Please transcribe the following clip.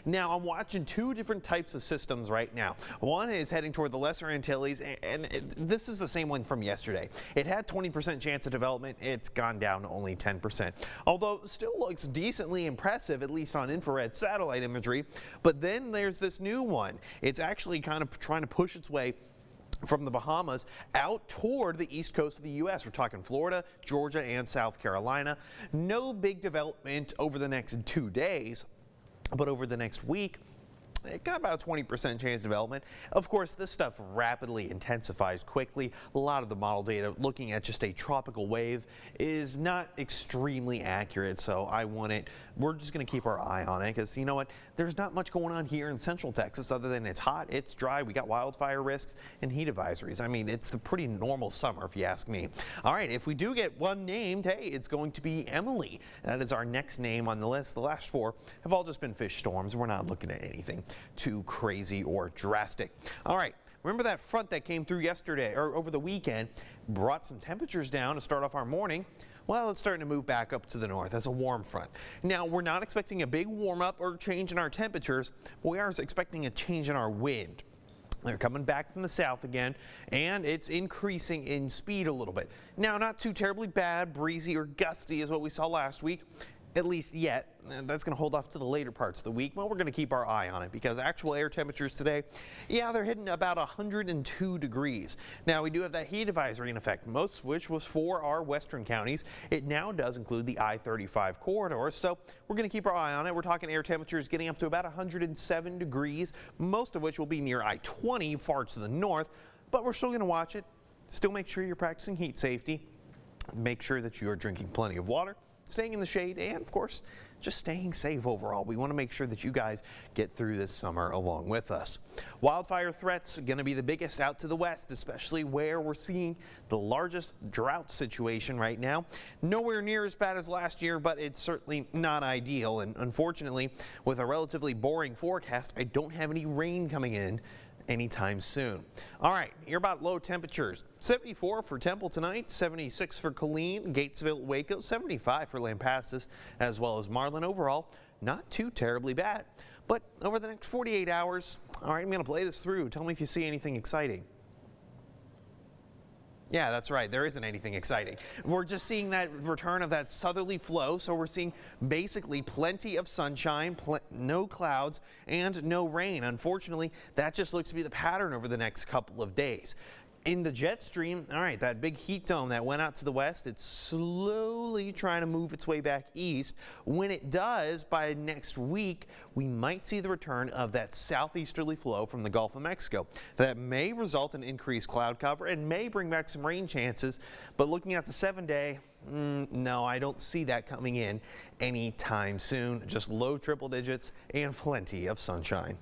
Now, I'm watching two different types of systems right now. One is heading toward the Lesser Antilles, and this is the same one from yesterday. It had 20% chance of development. It's gone down to only 10%, although it still looks decently impressive, at least on infrared satellite imagery. But then there's this new one. It's actually kind of trying to push its way from the Bahamas out toward the east coast of the U.S. We're talking Florida, Georgia, and South Carolina. No big development over the next 2 days, but over the next week, it got about a 20% chance of development. Of course, this stuff rapidly intensifies quickly. A lot of the model data looking at just a tropical wave is not extremely accurate, so we're just going to keep our eye on it because, you know what, there's not much going on here in central Texas other than it's hot, it's dry, we got wildfire risks and heat advisories. I mean, it's a pretty normal summer if you ask me. All right, if we do get one named, hey, it's going to be Emily. That is our next name on the list. The last four have all just been fish storms. We're not looking at anything too crazy or drastic. All right, remember that front that came through yesterday or over the weekend brought some temperatures down to start off our morning? Well, it's starting to move back up to the north as a warm front. Now, we're not expecting a big warm up or change in our temperatures, but we are expecting a change in our wind. They're coming back from the south again, and it's increasing in speed a little bit. Now, not too terribly bad, breezy or gusty is what we saw last week, at least yet. And that's going to hold off to the later parts of the week. Well, we're going to keep our eye on it because actual air temperatures today, yeah, they're hitting about 102 degrees. Now, we do have that heat advisory in effect, most of which was for our western counties. It now does include the I-35 corridor, so we're going to keep our eye on it. We're talking air temperatures getting up to about 107 degrees, most of which will be near I-20 far to the north, but we're still going to watch it. Still make sure you're practicing heat safety. Make sure that you are drinking plenty of water, staying in the shade, and of course, just staying safe overall. We want to make sure that you guys get through this summer along with us. Wildfire threats going to be the biggest out to the west, especially where we're seeing the largest drought situation right now. Nowhere near as bad as last year, but it's certainly not ideal. And unfortunately, with a relatively boring forecast, I don't have any rain coming in anytime soon. All right, hear about low temperatures. 74 for Temple tonight, 76 for Killeen, Gatesville, Waco, 75 for Lampasas, as well as Marlin. Overall, not too terribly bad. But over the next 48 hours, all right, I'm going to play this through. Tell me if you see anything exciting. Yeah, that's right. There isn't anything exciting. We're just seeing that return of that southerly flow. So we're seeing basically plenty of sunshine, no clouds, and no rain. Unfortunately, that just looks to be the pattern over the next couple of days. In the jet stream, all right, that big heat dome that went out to the west, it's slowly trying to move its way back east. When it does, by next week, we might see the return of that southeasterly flow from the Gulf of Mexico. That may result in increased cloud cover and may bring back some rain chances, but looking at the 7-day, no, I don't see that coming in anytime soon. Just low triple digits and plenty of sunshine.